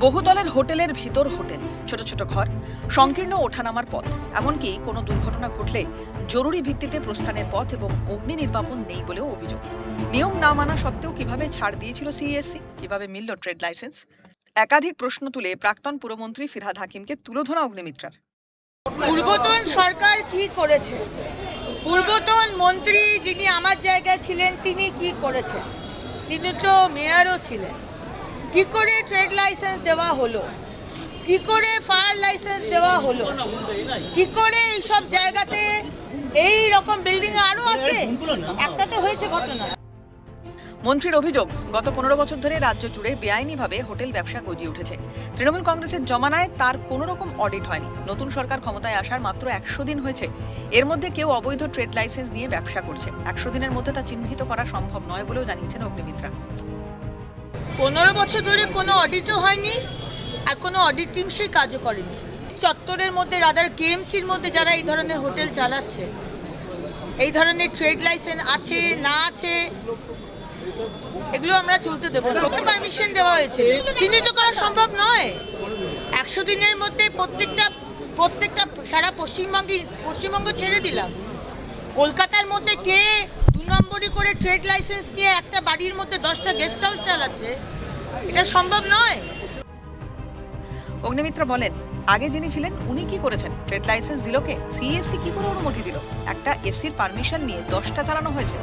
বহুতলের হোটেলের ভিতর হোটেল, ছোট ছোট ঘর, সংকীর্ণ ওঠানামার পথ, এমনকি কোনো দুর্ঘটনা ঘটলে জরুরি ভিত্তিতে প্রস্থানের পথ এবং অগ্নি নির্বাপন নেই বলেও অভিযোগ। নিয়ম না মানা সত্ত্বেও কিভাবে ছাড় দিয়েছিল সিইএসসি, কিভাবে মিলল ট্রেড লাইসেন্স? একাধিক প্রশ্ন তুলে প্রাক্তন পুরমন্ত্রী ফিরহাদ হাকিমকে তুলোধনা অগ্নিমিত্রার। পূর্বতন সরকার কি করেছে? পূর্বতন মন্ত্রী যিনি আমার জায়গায় ছিলেন তিনি কি করেছেন? তিনি তো মেয়রও ছিলেন। কি করে ট্রেড লাইসেন্স দেওয়া হলো? কি করে ফায়ার লাইসেন্স দেওয়া হলো? কি করে এইসব জায়গাতে এই রকম বিল্ডিং আরো আছে? একটা তো হয়েছে ঘটনা। মন্ত্রীর অভিযোগ, গত 15 বছর ধরে রাজ্য জুড়ে বেআইনিভাবে হোটেল ব্যবসা গজিয়ে উঠেছে। তৃণমূল কংগ্রেসের জমানায় তার কোনো রকম অডিট হয়নি। নতুন সরকার ক্ষমতায় আসার মাত্র 100 দিন হয়েছে। এর মধ্যে কেউ অবৈধ ট্রেড লাইসেন্স নিয়ে ব্যবসা করছে। 100 দিনের মধ্যে তা চিহ্নিত করা সম্ভব নয় বলেও জানিয়েছেন অগ্নিমিত্রা। 15 বছর ধরে কোনো অডিটও হয়নি আর কোনো অডিটিং সে কাজও করেনি। চত্বরের মধ্যে রাদার কেএমসির মধ্যে যারা এই ধরনের হোটেল চালাচ্ছে, এই ধরনের ট্রেড লাইসেন্স আছে না আছে এগুলো আমরা চলতে দেবো না। পারমিশন দেওয়া হয়েছে, চিহ্নিত করা সম্ভব নয়। 100 দিনের মধ্যে প্রত্যেকটা সারা পশ্চিমবঙ্গ ছেড়ে দিলাম। কলকাতার মধ্যে কে 2 নম্বরই করে ট্রেড লাইসেন্স নিয়ে একটা বাড়ির মধ্যে 10টা গেস্ট হাউস চালাচ্ছে? এটা সম্ভব নয়। অগ্নিমিত্রা বলেন, আগে যিনি ছিলেন উনি কি করেছেন? ট্রেড লাইসেন্স দিল কে? সিইএসসি কি করে অনুমতি দিল? একটা এসির পারমিশন নিয়ে 10টা চালানো হয়েছে।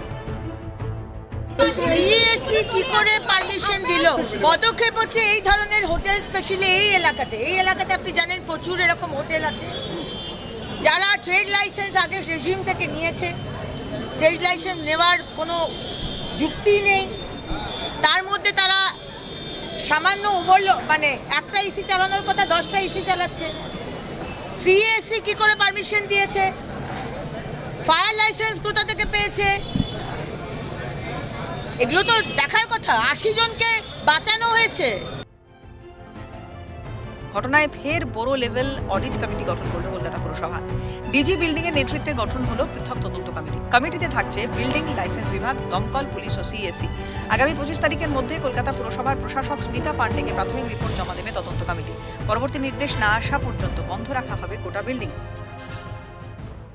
সিইএসসি কি করে পারমিশন দিল? পদক্ষেপ হচ্ছে এই ধরনের হোটেল, স্পেশালি এই এলাকাতে আপনি জানেন প্রচুর এরকম হোটেল আছে যারা ট্রেড লাইসেন্স আগে রেজিম থেকে নিয়েছে। ট্রেড লাইসেন্স নেওয়ার কোনো যুক্তি নেই। তার মধ্যে তারা সামান্য মানে একটা ইসি চালানোর কথা 10টা ইসি চালাচ্ছে। সিইএসসি কি করে পারমিশন দিয়েছে? ফায়ার লাইসেন্স কোথা থেকে পেয়েছে? এগুলো তো দেখার কথা। 80 জনকে বাঁচানো হয়েছে। ঘটনায় ফের বড় লেভেল অডিট কমিটি গঠন করল কলকাতা পুরসভা। ডিজি বিল্ডিং এর নেতৃত্বে গঠন হলো পৃথক তদন্ত কমিটি। কমিটিতে থাকছে বিল্ডিং লাইসেন্স বিভাগ, দমকল, পুলিশ ও সিইএসসি। আগামী 25 তারিখের মধ্যে কলকাতা পুরসভার প্রশাসক স্মিতা পান্ডেকে প্রাথমিক রিপোর্ট জমা দেবে তদন্ত কমিটি। পরবর্তী নির্দেশ না আসা পর্যন্ত বন্ধ রাখা হবে গোটা বিল্ডিং।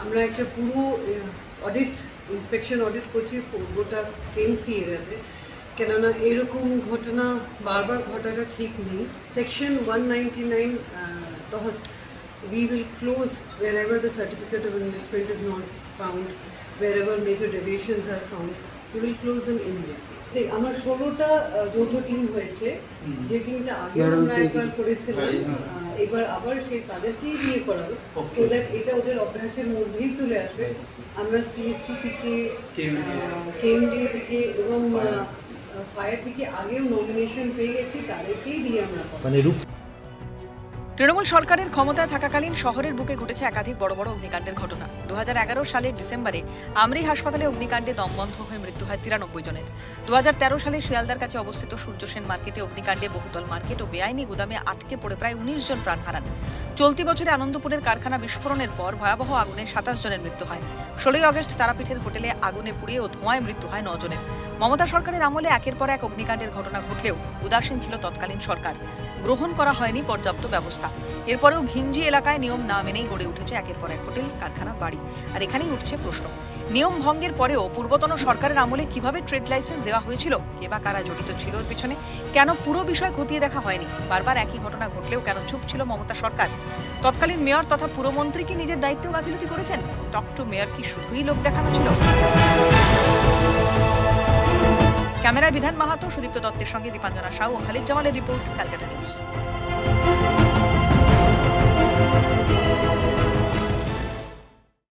আমরা একটা পুরো ইন্সপেকশন অডিট করছি গোটা কেএমসি এরিয়াতে, কেননা এরকম ঘটনা বারবার ঘটাটা ঠিক নেই। সেকশন 199 তহত we will close wherever the certificate of enlistment is not found, wherever major deviations are found, we will close them immediately. আমার 16টা যৌথ টিম হয়েছে, যে টিমটা আগে আমরা একবার করেছিলাম, এবার আবার সেই তাদেরকেই দিয়ে করাবো, সো দ্যাট এটা ওদের অভ্যাসের মধ্যেই চলে আসবে। আমরা সিএসসি থেকে, কেএমডি থেকে এবং ফায়ার থেকে আগেও নমিনেশন পেয়ে গেছি, তাদেরকেই দিয়ে আমরা তৃণমূল সরকারের ক্ষমতায় থাকাকালীন শহরের বুকে ঘটেছে একাধিক বড় বড় অগ্নিকাণ্ডের ঘটনা। 2011 সালের ডিসেম্বরে আমরি হাসপাতালে অগ্নিকাণ্ডে দমবন্ধ হয়ে মৃত্যু হয় 93 জনের। 2013 সালে শিয়ালদার কাছে অবস্থিত সূর্য সেন মার্কেটে অগ্নিকাণ্ডে বহুতল মার্কেট ও বেআইনি গুদামে আটকে পড়ে প্রায় 19 জন প্রাণ হারান। চলতি বছরে আনন্দপুরের কারখানা বিস্ফোরণের পর ভয়াবহ আগুনে 27 জনের মৃত্যু হয়। 16 আগস্ট তারাপীঠের হোটেলে আগুনে পুড়িয়ে ও ধোঁয়ায় মৃত্যু হয় 9 জনের। মমতা সরকারের আমলে একের পর এক অগ্নিকাণ্ডের ঘটনা ঘটলেও উদাসীন ছিল তৎকালীন সরকার। গ্রহণ করা হয়নি পর্যাপ্ত ব্যবস্থা। এরপরেও ঘিঞ্জি এলাকায় নিয়ম না মেনেই গড়ে উঠেছে একের পর এক হোটেল, কারখানা, বাড়ি। আর এখানেই উঠছে প্রশ্ন, নিয়ম ভঙ্গের পরেও পূর্বতন সরকারের আমলে কিভাবে ট্রেড লাইসেন্স দেওয়া হয়েছিল? কে বা কারা জড়িত ছিল এর পিছনে? কেন পুরো বিষয় খতিয়ে দেখা হয়নি? বারবার একই ঘটনা ঘটলেও কেন চুপ ছিল মমতা সরকার? তৎকালীন মেয়র তথা পুরমন্ত্রী কি নিজের দায়িত্বেও গাফিলতি করেছেন? টক টু মেয়র কি শুধুই লোক দেখানো ছিল? ক্যামেরায় বিধান মাহাতো, সুদীপ্ত দত্তের সঙ্গে দীপাঞ্জনা সাউ ও খালিদ জামালের রিপোর্ট, ক্যালকাটা নিউজ।